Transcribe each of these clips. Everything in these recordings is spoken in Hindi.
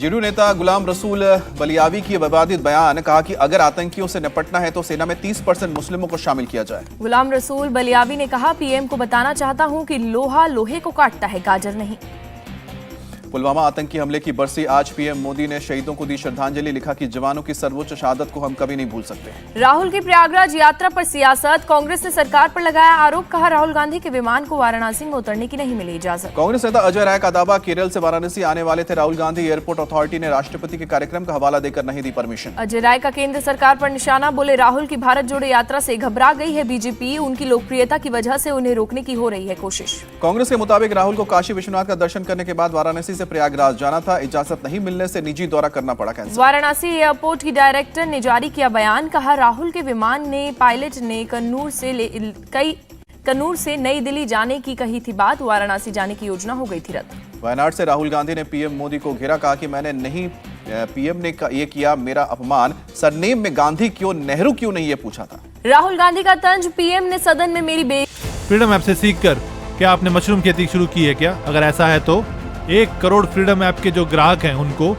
जेडीयू नेता गुलाम रसूल बलियावी की विवादित बयान, कहा कि अगर आतंकियों से निपटना है तो सेना में 30% मुस्लिमों को शामिल किया जाए। गुलाम रसूल बलियावी ने कहा, पीएम को बताना चाहता हूं कि लोहा लोहे को काटता है, गाजर नहीं। पुलवामा आतंकी हमले की बरसी आज पीएम मोदी ने शहीदों को दी श्रद्धांजलि, लिखा कि जवानों की सर्वोच्च शहादत को हम कभी नहीं भूल सकते। राहुल की प्रयागराज यात्रा पर सियासत, कांग्रेस ने सरकार पर लगाया आरोप, कहा राहुल गांधी के विमान को वाराणसी में उतरने की नहीं मिली इजाजत। कांग्रेस नेता अजय राय का दावा, केरल से वाराणसी आने वाले थे राहुल गांधी, एयरपोर्ट अथॉरिटी ने राष्ट्रपति के कार्यक्रम का हवाला देकर नहीं दी परमिशन। अजय राय का केंद्र सरकार पर निशाना, बोले राहुल की भारत जोड़ो यात्रा से घबरा गई है बीजेपी, उनकी लोकप्रियता की वजह से उन्हें रोकने की हो रही है कोशिश। कांग्रेस के मुताबिक राहुल को काशी विश्वनाथ का दर्शन करने के बाद वाराणसी से प्रयागराज जाना था, इजाजत नहीं मिलने से निजी दौरा करना पड़ा कैंसिल। वाराणसी एयरपोर्ट की डायरेक्टर ने जारी किया बयान, कहा राहुल के विमान ने पायलट ने कन्नूर से नई दिल्ली जाने की कही थी बात, वाराणसी जाने की योजना हो गई थी रद्द। वायनाड से राहुल गांधी ने पीएम मोदी को घेरा, कहा कि मैंने नहीं, पीएम ने ये किया मेरा अपमान, सरनेम में गांधी क्यों नेहरू क्यों नहीं, ये पूछा था। राहुल गांधी का तंज, पीएम ने सदन में मेरी फ्रीडम ऐप से सीखकर क्या आपने मशरूम खेती शुरू की है क्या? अगर ऐसा है तो 1 करोड़ फ्रीडम ऐप के जो ग्राहक हैं उनको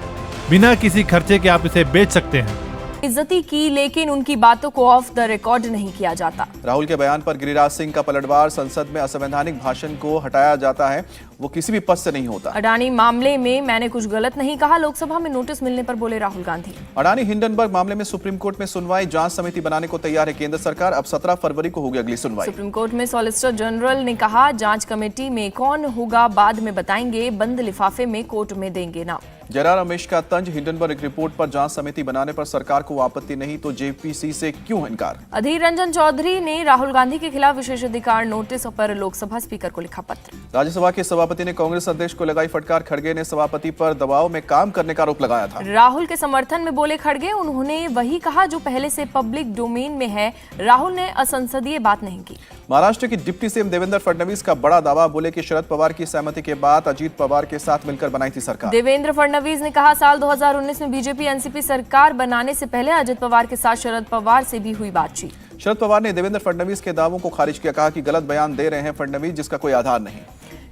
बिना किसी खर्चे के आप इसे बेच सकते हैं। इज्जती की, लेकिन उनकी बातों को ऑफ द रिकॉर्ड नहीं किया जाता। राहुल के बयान पर गिरिराज सिंह का पलटवार, संसद में असंवैधानिक भाषण को हटाया जाता है, वो किसी भी पद से नहीं होता। अडानी मामले में मैंने कुछ गलत नहीं कहा, लोकसभा में नोटिस मिलने पर बोले राहुल गांधी। अडानी हिंडनबर्ग मामले में सुप्रीम कोर्ट में सुनवाई, जांच समिति बनाने को तैयार है केंद्र सरकार, अब 17 फरवरी को होगी अगली सुनवाई। सुप्रीम कोर्ट में सॉलिसिटर जनरल ने कहा, जांच कमेटी में कौन होगा बाद में बताएंगे, बंद लिफाफे में कोर्ट में देंगे नाम। जयराम रमेश का तंज, हिंडनबर्ग रिपोर्ट पर जांच समिति बनाने पर सरकार को आपत्ति नहीं तो जेपीसी से क्यों इनकार। अधीर रंजन चौधरी ने राहुल गांधी के खिलाफ विशेषाधिकार नोटिस पर लोकसभा स्पीकर को लिखा पत्र। राज्यसभा के सभापति ने कांग्रेस अध्यक्ष को लगाई फटकार, खड़गे ने सभापति पर दबाव में काम करने का आरोप लगाया था। राहुल के समर्थन में बोले खड़गे, उन्होंने वही कहा जो पहले से पब्लिक डोमेन में है, राहुल ने असंसदीय बात नहीं की। महाराष्ट्र की डिप्टी सीएम देवेंद्र फडणवीस का बड़ा दावा, बोले कि शरद पवार की सहमति के बाद अजीत पवार के साथ मिलकर बनाई थी सरकार। देवेंद्र फडणवीस ने कहा, साल 2019 में बीजेपी एनसीपी सरकार बनाने से पहले अजित पवार के साथ शरद पवार से भी हुई बातचीत। शरद पवार ने देवेंद्र फडणवीस के दावों को खारिज किया, कहा कि गलत बयान दे रहे हैं फडणवीस, जिसका कोई आधार नहीं।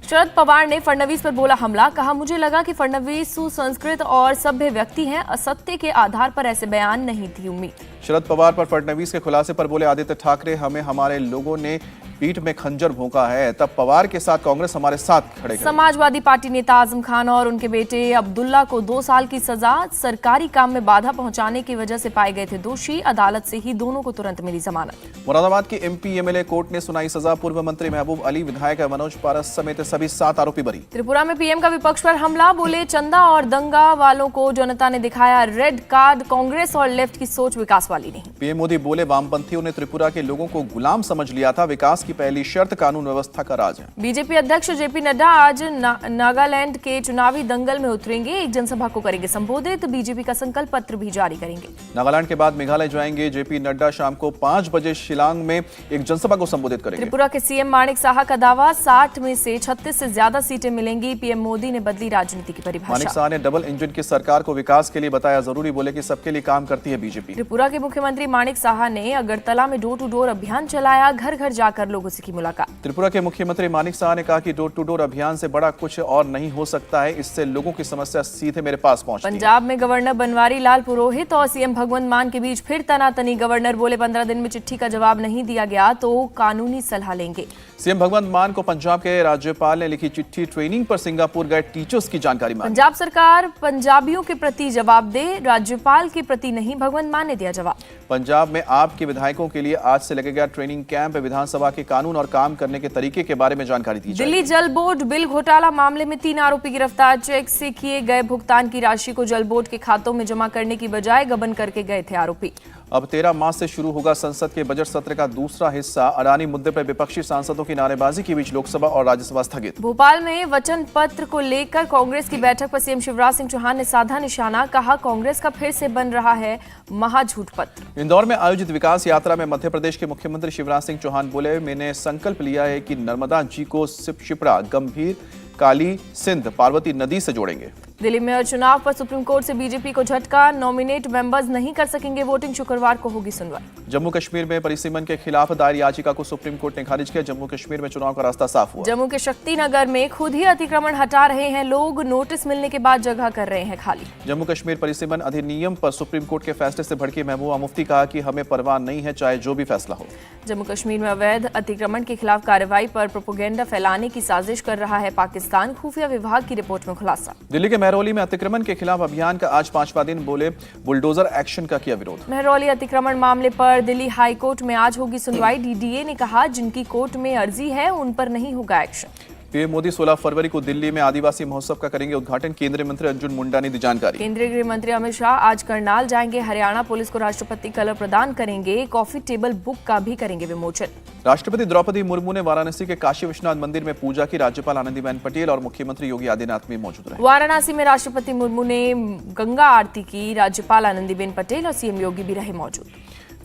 शरद पवार ने फडणवीस पर बोला हमला, कहा मुझे लगा कि फडणवीस सुसंस्कृत और सभ्य व्यक्ति हैं, असत्य के आधार पर ऐसे बयान नहीं थी उम्मीद। शरद पवार पर फडणवीस के खुलासे पर बोले आदित्य ठाकरे, हमें हमारे लोगों ने पीठ में खंजर भोंका है, तब पवार के साथ कांग्रेस हमारे साथ खड़े। समाजवादी पार्टी नेता आजम खान और उनके बेटे अब्दुल्ला को 2 साल की सजा, सरकारी काम में बाधा पहुंचाने की वजह से पाए गए थे दोषी, अदालत से ही दोनों को तुरंत मिली जमानत। मुरादाबाद के एमपी एमएलए कोर्ट ने सुनाई सजा, पूर्व मंत्री महबूब अली, विधायक मनोज पारस समेत सभी 7 आरोपी बरी। त्रिपुरा में पीएम का विपक्ष पर हमला, बोले चंदा और दंगा वालों को जनता ने दिखाया रेड कार्ड, कांग्रेस और लेफ्ट की सोच विकास वाली नहीं। पीएम मोदी बोले वामपंथियों ने त्रिपुरा के लोगों को गुलाम समझ लिया था, विकास की पहली शर्त कानून व्यवस्था का राज है। बीजेपी अध्यक्ष जेपी नड्डा आज नागालैंड के चुनावी दंगल में उतरेंगे, एक जनसभा को करेंगे संबोधित, बीजेपी का संकल्प पत्र भी जारी करेंगे। नागालैंड के बाद मेघालय जाएंगे जेपी नड्डा, शाम को 5 बजे शिलांग में एक जनसभा को संबोधित करेंगे। त्रिपुरा के सीएम माणिक साहा का दावा, 60 में से 36 से ज्यादा सीटें मिलेंगी, पीएम मोदी ने बदली राजनीति की परिभाषा। माणिक साहा ने डबल इंजन की सरकार को विकास के लिए बताया जरूरी, बोले कि सबके लिए काम करती है बीजेपी। त्रिपुरा के मुख्यमंत्री माणिक साहा ने अगरतला में डोर टू डोर अभियान चलाया, घर घर जाकर लोगों से की मुलाकात। त्रिपुरा के मुख्यमंत्री माणिक साहा ने कहा कि डोर टू डोर अभियान से बड़ा कुछ और नहीं हो सकता है, इससे लोगों की समस्या सीधे मेरे पास पहुंचती है। पंजाब में गवर्नर बनवारी लाल पुरोहित और सीएम भगवंत मान के बीच फिर तनातनी, गवर्नर बोले 15 दिन में चिट्ठी का जवाब नहीं दिया गया तो कानूनी सलाह लेंगे। सीएम भगवंत मान को पंजाब के राज्यपाल ने लिखी चिट्ठी, ट्रेनिंग पर सिंगापुर गए टीचर्स की जानकारी मांगी। पंजाब सरकार पंजाबियों के प्रति जवाब दे, राज्यपाल के प्रति नहीं, भगवंत मान ने दिया जवाब। पंजाब में आपके विधायकों के लिए आज से लगेगा ट्रेनिंग कैंप, विधानसभा के कानून और काम करने के तरीके के बारे में जानकारी दी जाएगी। दिल्ली जल बोर्ड बिल घोटाला मामले में 3 आरोपी गिरफ्तार, चेक से किए गए भुगतान की राशि को जल बोर्ड के खातों में जमा करने की बजाय गबन करके गए थे आरोपी। अब 13 मार्च से शुरू होगा संसद के बजट सत्र का दूसरा हिस्सा, अडानी मुद्दे पर विपक्षी सांसदों की नारेबाजी के बीच लोकसभा और राज्यसभा स्थगित। भोपाल में वचन पत्र को लेकर कांग्रेस की बैठक पर सीएम शिवराज सिंह चौहान ने साधा निशाना, कहा कांग्रेस का फिर से बन रहा है महाझूठ पत्र। इंदौर में आयोजित विकास यात्रा में मध्य प्रदेश के मुख्यमंत्री शिवराज सिंह चौहान बोले, मैंने संकल्प लिया है कि नर्मदा जी को शिप्रा, गंभीर, काली, सिंध, पार्वती नदी से जोड़ेंगे। दिल्ली में चुनाव पर सुप्रीम कोर्ट से बीजेपी को झटका, नॉमिनेट मेंबर्स नहीं कर सकेंगे वोटिंग, शुक्रवार को होगी सुनवाई। जम्मू कश्मीर में परिसीमन के खिलाफ दायर याचिका को सुप्रीम कोर्ट ने खारिज किया। जम्मू कश्मीर में चुनाव का रास्ता साफ हुआ। जम्मू के शक्ति नगर में खुद ही अतिक्रमण हटा रहे हैं लोग, नोटिस मिलने के बाद जगह कर रहे हैं खाली। जम्मू कश्मीर परिसीमन अधिनियम पर सुप्रीम कोर्ट के फैसले से भड़की महबूबा मुफ्ती, कहा कि हमें परवाह नहीं है चाहे जो भी फैसला हो। जम्मू कश्मीर में अवैध अतिक्रमण के खिलाफ कार्रवाई पर प्रोपेगेंडा फैलाने की साजिश कर रहा है पाकिस्तान, खुफिया विभाग की रिपोर्ट में खुलासा। दिल्ली के महरौली में अतिक्रमण के खिलाफ अभियान का आज 5वां दिन, बोले बुलडोजर एक्शन का किया विरोध। महरौली अतिक्रमण मामले पर दिल्ली हाई कोर्ट में आज होगी सुनवाई। डीडीए ने कहा जिनकी कोर्ट में अर्जी है उन पर नहीं होगा एक्शन। पीएम मोदी 16 फरवरी को दिल्ली में आदिवासी महोत्सव का करेंगे उद्घाटन। केंद्रीय मंत्री अर्जुन मुंडा ने दी जानकारी। केंद्रीय गृह मंत्री अमित शाह आज करनाल जाएंगे। हरियाणा पुलिस को राष्ट्रपति कलर प्रदान करेंगे। कॉफी टेबल बुक का भी करेंगे विमोचन। राष्ट्रपति द्रौपदी मुर्मू ने वाराणसी के काशी विश्वनाथ मंदिर में पूजा की। राज्यपाल आनंदीबेन पटेल और मुख्यमंत्री योगी आदित्यनाथ भी मौजूद रहे। वाराणसी में राष्ट्रपति मुर्मू ने गंगा आरती की। राज्यपाल आनंदीबेन पटेल और सीएम योगी भी रहे मौजूद।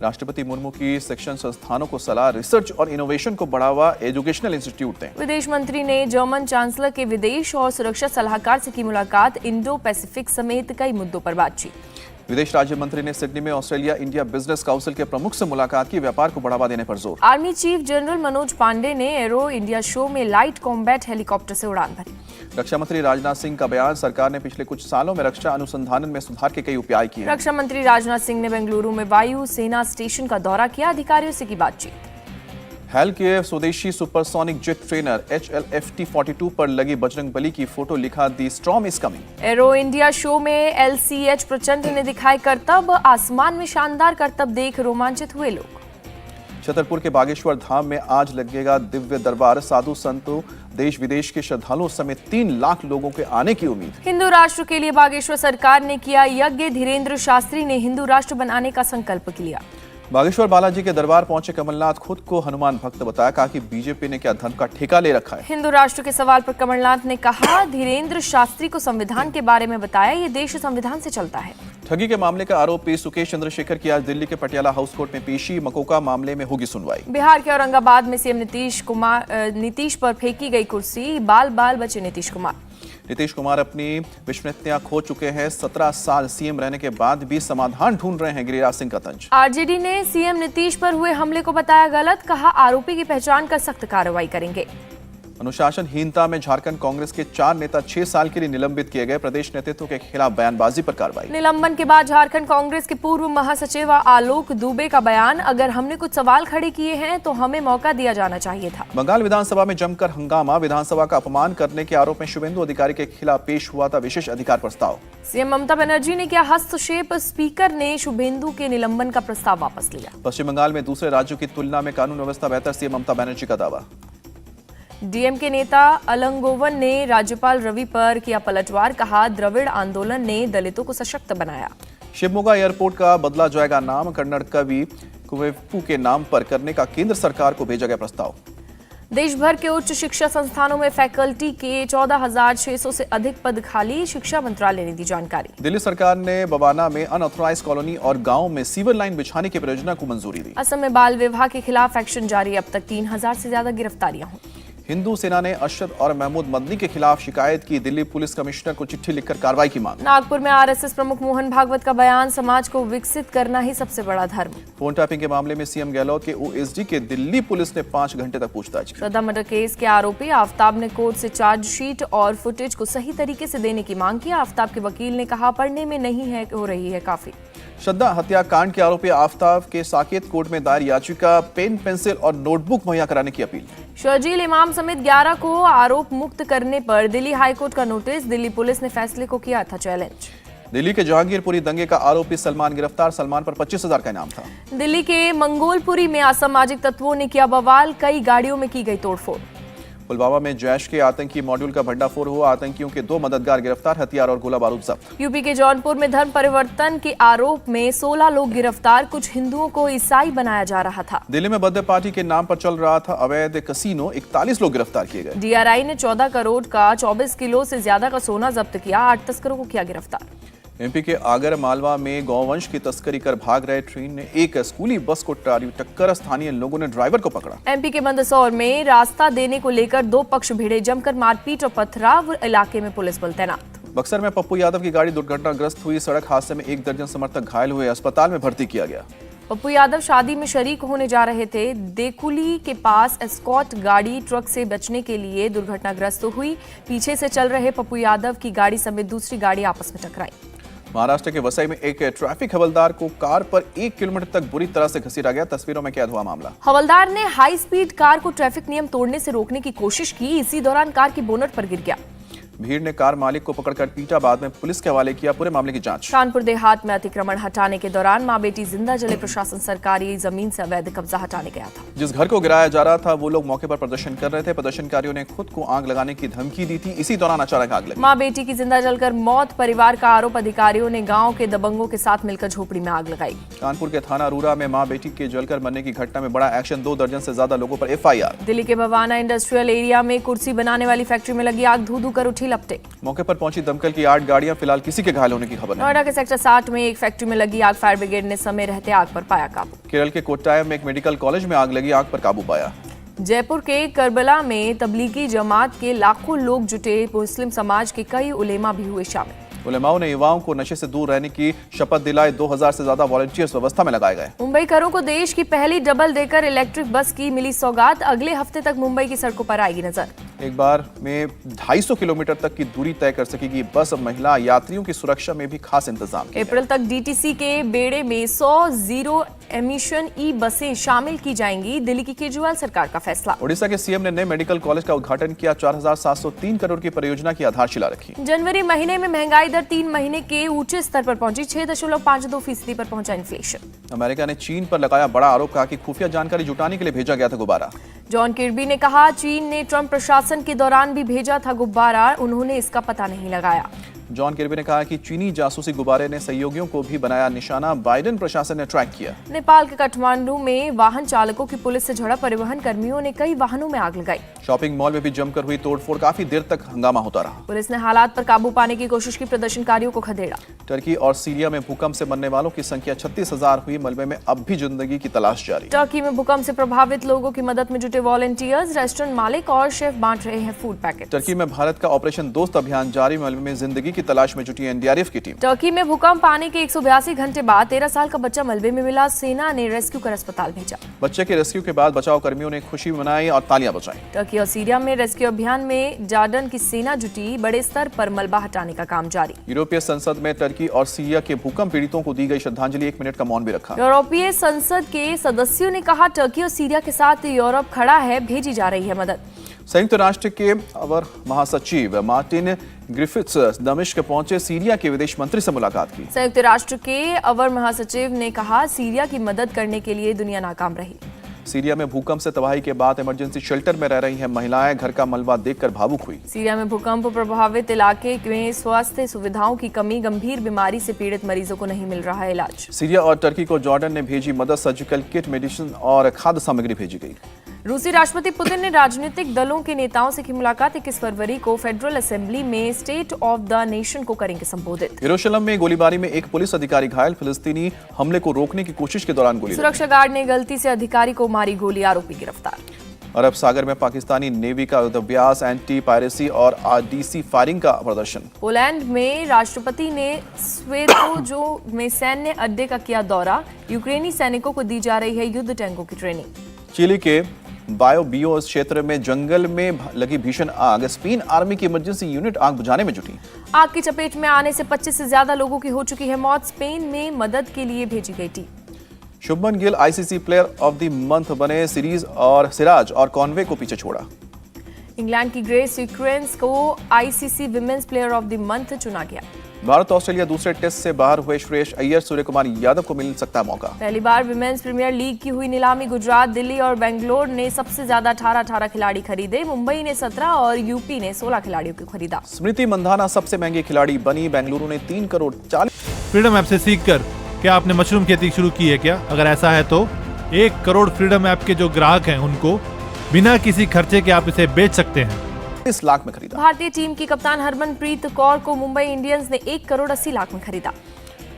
राष्ट्रपति मुर्मू की शिक्षण संस्थानों को सलाह, रिसर्च और इनोवेशन को बढ़ावा एजुकेशनल इंस्टीट्यूट दें। विदेश मंत्री ने जर्मन चांसलर के विदेश और सुरक्षा सलाहकार से की मुलाकात। इंडो पैसिफिक समेत कई मुद्दों पर बातचीत। विदेश राज्य मंत्री ने सिडनी में ऑस्ट्रेलिया इंडिया बिजनेस काउंसिल के प्रमुख से मुलाकात की। व्यापार को बढ़ावा देने पर जोर। Army chief general Manoj Pandey ने एरो इंडिया शो में लाइट कॉम्बैट हेलीकॉप्टर से उड़ान भरी। रक्षा मंत्री राजनाथ सिंह का बयान, सरकार ने पिछले कुछ सालों में रक्षा अनुसंधान में सुधार के कई उपाय किए हैं। रक्षा मंत्री राजनाथ सिंह ने बेंगलुरु में वायु सेना स्टेशन का दौरा किया। अधिकारियों से की बातचीत। हेल के स्वदेशी सुपरसोनिक जेट ट्रेनर HLFT-42 पर लगी बजरंगबली की फोटो, लिखा the storm is coming. Aero India show में LCH प्रचंड ने दिखाए करतब। आसमान में शानदार करतब देख रोमांचित हुए लोग। छतरपुर के बागेश्वर धाम में आज लगेगा दिव्य दरबार। साधु संतों, देश विदेश के श्रद्धालुओं समेत 3 लाख लोगों के आने की उम्मीद। हिंदू राष्ट्र के लिए बागेश्वर सरकार ने किया यज्ञ। धीरेन्द्र शास्त्री ने हिंदू राष्ट्र बनाने का संकल्प लिया। बागेश्वर बालाजी के दरबार पहुंचे कमलनाथ खुद को हनुमान भक्त बताया। कहा कि बीजेपी ने क्या धर्म का ठेका ले रखा है। हिंदू राष्ट्र के सवाल पर कमलनाथ ने कहा धीरेन्द्र शास्त्री को संविधान के बारे में बताया। ये देश संविधान से चलता है। ठगी के मामले का आरोपी सुकेश चंद्रशेखर की आज दिल्ली के पटियाला हाउस कोर्ट में पेशी। मकोका मामले में होगी सुनवाई। बिहार के औरंगाबाद में सीएम नीतीश पर फेंकी गई कुर्सी। बाल बाल बचे नीतीश कुमार। नीतीश कुमार अपनी विश्वसनीयता खो चुके हैं। 17 साल सीएम रहने के बाद भी समाधान ढूंढ रहे हैं गिरिराज सिंह का तंज। आरजेडी ने सीएम नीतीश पर हुए हमले को बताया गलत। कहा आरोपी की पहचान कर सख्त कार्रवाई करेंगे। अनुशासनहीनता में झारखंड कांग्रेस के 4 नेता 6 साल के लिए निलंबित किए गए। प्रदेश नेतृत्व के खिलाफ बयानबाजी पर कार्रवाई। निलंबन के बाद झारखंड कांग्रेस के पूर्व महासचिव आलोक दुबे का बयान, अगर हमने कुछ सवाल खड़े किए हैं तो हमें मौका दिया जाना चाहिए था। बंगाल विधानसभा में जमकर हंगामा। विधानसभा का अपमान करने के आरोप में शुभेंदु अधिकारी के खिलाफ पेश हुआ था विशेष अधिकार प्रस्ताव। सीएम ममता बनर्जी ने किया हस्तक्षेप। स्पीकर ने शुभेंदु के निलंबन का प्रस्ताव वापस लिया। पश्चिम बंगाल में दूसरे राज्यों की तुलना में कानून व्यवस्था बेहतर, सीएम ममता बनर्जी का दावा। डीएमके नेता अलंगोवन ने राज्यपाल रवि पर किया पलटवार। कहा द्रविड़ आंदोलन ने दलितों को सशक्त बनाया। शिवमोगा एयरपोर्ट का बदला जाएगा नाम। कन्नड़ कवि कुवेंपु के नाम पर करने का केंद्र सरकार को भेजा गया प्रस्ताव। देश भर के उच्च शिक्षा संस्थानों में फैकल्टी के 14,600 से अधिक पद खाली। शिक्षा मंत्रालय ने दी जानकारी। दिल्ली सरकार ने बवाना में अनऑथराइज्ड कॉलोनी और गांव में सीवर लाइन बिछाने की परियोजना को मंजूरी दी। असम में बाल विवाह के खिलाफ एक्शन जारी। अब तक 3,000 से ज्यादा गिरफ्तारियां हुई। हिंदू सेना ने अरशद और महमूद मदनी के खिलाफ शिकायत की। दिल्ली पुलिस कमिश्नर को चिट्ठी लिखकर कार्रवाई की मांग। नागपुर में आरएसएस प्रमुख मोहन भागवत का बयान, समाज को विकसित करना ही सबसे बड़ा धर्म। फोन टैपिंग के मामले में सीएम गहलोत के ओएसडी के दिल्ली पुलिस ने 5 घंटे तक पूछताछ की। श्रद्धा मर्डर केस के आरोपी आफ्ताब ने कोर्ट से चार्जशीट और फुटेज को सही तरीके से देने की मांग की। आफ्ताब के वकील ने कहा पढ़ने में नहीं है हो रही है काफी। श्रद्धा हत्याकांड के आरोपी आफ्ताब के साकेत कोर्ट में दायर याचिका। पेन, पेंसिल और नोटबुक मुहैया कराने की अपील। शर्जील इमाम समेत 11 को आरोप मुक्त करने पर दिल्ली हाईकोर्ट का नोटिस। दिल्ली पुलिस ने फैसले को किया था चैलेंज। दिल्ली के जहांगीरपुरी दंगे का आरोपी सलमान गिरफ्तार। सलमान पर 25,000 का इनाम था। दिल्ली के मंगोलपुरी में असामाजिक तत्वों ने किया बवाल। कई गाड़ियों में की गई तोड़फोड़। पुलवामा में जैश के आतंकी मॉड्यूल का भंडाफोड़ हुआ। आतंकियों के 2 मददगार गिरफ्तार। हथियार और गोला बारूद जब्त। यूपी के जौनपुर में धर्म परिवर्तन के आरोप में 16 लोग गिरफ्तार। कुछ हिंदुओं को ईसाई बनाया जा रहा था। दिल्ली में बर्थडे पार्टी के नाम पर चल रहा था अवैध कसीनो। 41 लोग गिरफ्तार किए गए। डीआरआई ने 14 करोड़ का 24 किलो से ज्यादा का सोना जब्त किया। 8 तस्करों को किया गिरफ्तार। एमपी के आगर मालवा में गौवंश की तस्करी कर भाग रहे ट्रेन ने एक स्कूली बस को टक्कर। स्थानीय लोगों ने ड्राइवर को पकड़ा। एमपी के मंदसौर में रास्ता देने को लेकर 2 पक्ष भिड़े। जमकर मारपीट और पथराव। इलाके में पुलिस बल तैनात। बक्सर में पप्पू यादव की गाड़ी दुर्घटनाग्रस्त हुई। सड़क हादसे में 1 दर्जन समर्थक घायल हुए, अस्पताल में भर्ती किया गया। पप्पू यादव शादी में शरीक होने जा रहे थे। देकुली के पास एस्कॉर्ट गाड़ी ट्रक से बचने के लिए दुर्घटनाग्रस्त हुई। पीछे से चल रहे पप्पू यादव की गाड़ी समेत दूसरी गाड़ी आपस में टकराई। महाराष्ट्र के वसई में एक ट्रैफिक हवलदार को कार पर 1 किलोमीटर तक बुरी तरह से घसीटा गया। तस्वीरों में कैद हुआ मामला। हवलदार ने हाई स्पीड कार को ट्रैफिक नियम तोड़ने से रोकने की कोशिश की। इसी दौरान कार की बोनट पर गिर गया। भीड़ ने कार मालिक को पकड़कर पीटा, बाद में पुलिस के हवाले किया। पूरे मामले की जांच। कानपुर देहात में अतिक्रमण हटाने के दौरान मां बेटी जिंदा जले। प्रशासन सरकारी जमीन से अवैध कब्जा हटाने गया था। जिस घर को गिराया जा रहा था वो लोग मौके पर प्रदर्शन कर रहे थे। प्रदर्शनकारियों ने खुद को आग लगाने की धमकी दी थी। इसी दौरान अचानक आग लगी। मां बेटी की जिंदा जलकर मौत। परिवार का आरोप, अधिकारियों ने गांव के दबंगों के साथ मिलकर झोपड़ी में आग लगाई। कानपुर के थाना अरूरा में मां बेटी के जलकर मरने की घटना में बड़ा एक्शन। 2 दर्जन से ज्यादा लोगों पर FIR। दिल्ली के भवाना इंडस्ट्रियल एरिया में कुर्सी बनाने वाली फैक्ट्री में लगी आग। धू धू कर उठी लपटे। मौके पर पहुंची दमकल की 8 गाड़ियां। फिलहाल किसी के घायल होने की खबर नहीं। नोएडा के सेक्टर 60 में एक फैक्ट्री में लगी आग। फायर ब्रिगेड ने समय रहते आग पर पाया काबू। केरल के कोट्टायम में एक मेडिकल कॉलेज में आग लगी, आग पर काबू पाया। जयपुर के करबला में तबलीगी जमात के लाखों लोग जुटे। मुस्लिम समाज के कई उलेमा भी हुए शामिल। उलेमाओं ने युवाओं को नशे से दूर रहने की शपथ दिलाई। 2000 से ज्यादा वॉलंटियर्स व्यवस्था में लगाए गए। मुंबईकरों को देश की पहली डबल डेकर इलेक्ट्रिक बस की मिली सौगात। अगले हफ्ते तक मुंबई की सड़कों पर आएगी नजर। एक बार में 250 किलोमीटर तक की दूरी तय कर सकेगी बस। महिला यात्रियों की सुरक्षा में भी खास इंतजाम किए गए। अप्रैल तक DTC के बेड़े में 100 जीरो एमिशन बसें शामिल की जाएंगी। दिल्ली की केजरीवाल सरकार का फैसला। ओडिशा के सीएम ने नए मेडिकल कॉलेज का उद्घाटन किया। 4703 करोड़ की परियोजना की आधारशिला रखी। जनवरी महीने में महंगाई दर 3 महीने के ऊंचे स्तर पर पहुंची। 6.52% पर पहुंचा इन्फ्लेशन। अमेरिका ने चीन पर लगाया बड़ा आरोप, कहा कि खुफिया जानकारी जुटाने के लिए भेजा गया था गुब्बारा। जॉन किर्बी ने कहा चीन ने ट्रंप प्रशासन के दौरान भी भेजा था गुब्बारा, उन्होंने इसका पता नहीं लगाया। जॉन किर्बी ने कहा कि चीनी जासूसी गुब्बारे ने सहयोगियों को भी बनाया निशाना। बाइडेन प्रशासन ने ट्रैक किया। नेपाल के काठमांडू में वाहन चालकों की पुलिस से झड़प। परिवहन कर्मियों ने कई वाहनों में आग लगाई। शॉपिंग मॉल में भी जमकर हुई तोड़फोड़, काफी देर तक हंगामा होता रहा। पुलिस ने हालात पर काबू पाने की कोशिश की। प्रदर्शनकारियों को खदेड़ा। टर्की और सीरिया में भूकंप से मरने वालों की संख्या 36,000 हुई। मलबे में अब भी जिंदगी की तलाश जारी। टर्की में भूकंप से प्रभावित लोगों की मदद में जुटे वॉलंटियर्स। रेस्टोरेंट मालिक और शेफ बांट रहे हैं फूड पैकेट। टर्की में भारत का ऑपरेशन दोस्त अभियान जारी। मलबे में जिंदगी की तलाश में जुटी NDRF की टीम। टर्की में भूकंप आने के 182 घंटे बाद 13 साल का बच्चा मलबे में मिला। सेना ने रेस्क्यू कर अस्पताल भेजा। बच्चे के रेस्क्यू के बाद बचाव कर्मियों ने खुशी मनाई और तालियां बजाई। टर्की और सीरिया में रेस्क्यू अभियान में जॉर्डन की सेना जुटी। बड़े स्तर पर मलबा हटाने का काम जारी। यूरोपीय संसद में टर्की और सीरिया के भूकंप पीड़ितों को दी गई श्रद्धांजलि। 1 मिनट का मौन भी रखा। यूरोपीय संसद के सदस्यों ने कहा टर्की और सीरिया के साथ यूरोप खड़ा है, भेजी जा रही है मदद। संयुक्त राष्ट्र के अवर महासचिव मार्टिन ग्रिफिथ्स दमिश्क पहुंचे। सीरिया के विदेश मंत्री से मुलाकात की। संयुक्त राष्ट्र के अवर महासचिव ने कहा सीरिया की मदद करने के लिए दुनिया नाकाम रही। सीरिया में भूकंप से तबाही के बाद इमरजेंसी शेल्टर में रह रही हैं महिलाएं। घर का मलबा देखकर भावुक हुई। सीरिया में भूकंप प्रभावित इलाके में स्वास्थ्य सुविधाओं की कमी। गंभीर बीमारी से पीड़ित मरीजों को नहीं मिल रहा है इलाज। सीरिया और टर्की को जॉर्डन ने भेजी मदद। सर्जिकल किट, मेडिसिन और खाद्य सामग्री भेजी गई। रूसी राष्ट्रपति पुतिन ने राजनीतिक दलों के नेताओं से की मुलाकात। 21 फरवरी को फेडरल असेंबली में स्टेट ऑफ द नेशन को करेंगे संबोधित। यरूशलेम में गोलीबारी में एक पुलिस अधिकारी घायल। फिलिस्तीनी हमले को रोकने की कोशिश के दौरान गोली सुरक्षा गार्ड ने गलती से अधिकारी को मारी गोली। आरोपी गिरफ्तार। अरब सागर में पाकिस्तानी नेवी का युद्धाभ्यास। एंटी पायरेसी और RDC फायरिंग का प्रदर्शन। पोलैंड में राष्ट्रपति ने स्वेतोजो में सैन्य अड्डे का किया दौरा। यूक्रेनी सैनिकों को दी जा रही है युद्ध टैंकों की ट्रेनिंग। चिली के बायोबियो क्षेत्र में जंगल में लगी भीषण आग। स्पेन आर्मी की इमरजेंसी यूनिट आग बुझाने में जुटी। आग की चपेट में आने से 25 से ज्यादा लोगों की हो चुकी है मौत। स्पेन में मदद के लिए भेजी गई team. Shubman Gill ICC player of the month बने। सिराज और कॉनवे को पीछे छोड़ा। इंग्लैंड की ग्रेस सीक्वेंस को ICC women's player of the month चुना गया। भारत ऑस्ट्रेलिया दूसरे टेस्ट से बाहर हुए। श्रेयस अय्यर, सूर्यकुमार यादव को मिल सकता है मौका। पहली बार विमेंस प्रीमियर लीग की हुई नीलामी। गुजरात, दिल्ली और बेंगलोर ने सबसे ज्यादा 18 खिलाड़ी खरीदे। मुंबई ने 17 और यूपी ने 16 खिलाड़ियों को खरीदा। स्मृति मंधाना सबसे महंगी खिलाड़ी बनी। बेंगलुरु ने 3 करोड़ 40। फ्रीडम ऐप से सीखकर क्या आपने मशरूम खेती शुरू की है क्या? अगर ऐसा है तो 1 करोड़ फ्रीडम ऐप के जो ग्राहक हैं उनको बिना किसी खर्चे के आप इसे बेच सकते हैं। 30 लाख में खरीदा। भारतीय टीम की कप्तान हरमनप्रीत कौर को मुंबई इंडियंस ने 1 करोड़ 80 लाख में खरीदा।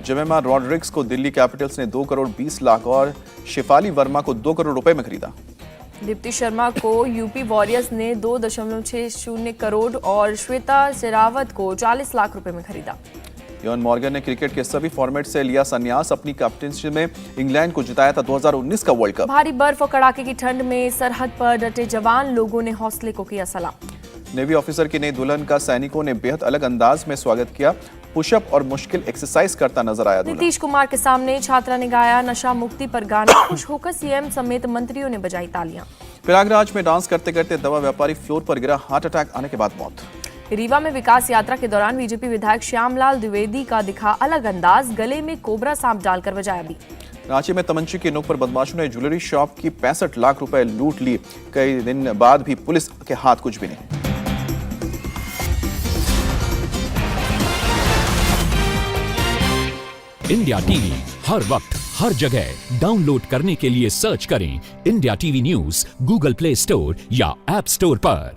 जेमेमा रॉड्रिग्स को दिल्ली कैपिटल्स ने 2 करोड़ 20 लाख और शेफाली वर्मा को 2 करोड़ रुपए में खरीदा। दीप्ति शर्मा को यूपी वॉरियर्स ने 2.60 करोड़ और श्वेता शेरावत को 40 लाख रुपए में खरीदा। इयान मॉर्गन ने क्रिकेट के सभी फॉर्मेट से लिया संन्यास। अपनी कैप्टनसी में इंग्लैंड को जिताया था 2019 का वर्ल्ड कप। भारी बर्फ और कड़ाके की ठंड में सरहद पर डटे जवान लोगों ने हौसले को किया सलाम। नेवी ऑफिसर की नई दुल्हन का सैनिकों ने बेहद अलग अंदाज में स्वागत किया। पुशअप और मुश्किल एक्सरसाइज करता नजर आया दुल्हन। नीतीश कुमार के सामने छात्रा ने गाया नशा मुक्ति पर गाना। खुश होकर सीएम समेत मंत्रियों ने बजाई तालियां। प्रयागराज में डांस करते करते दवा व्यापारी फ्लोर पर गिरा, हार्ट अटैक आने के बाद मौत। रीवा में विकास यात्रा के दौरान बीजेपी विधायक श्यामलाल द्विवेदी का दिखा अलग अंदाज, गले में कोबरा सांप डालकर बजाया भी। रांची में तमंचे की नोक पर बदमाशों ने ज्वेलरी शॉप की 65 लाख रुपए लूट लिए। कई दिन बाद भी पुलिस के हाथ कुछ भी नहीं। इंडिया टीवी हर वक्त हर जगह डाउनलोड करने के लिए सर्च करें India TV news Google play store या ऐप स्टोर पर।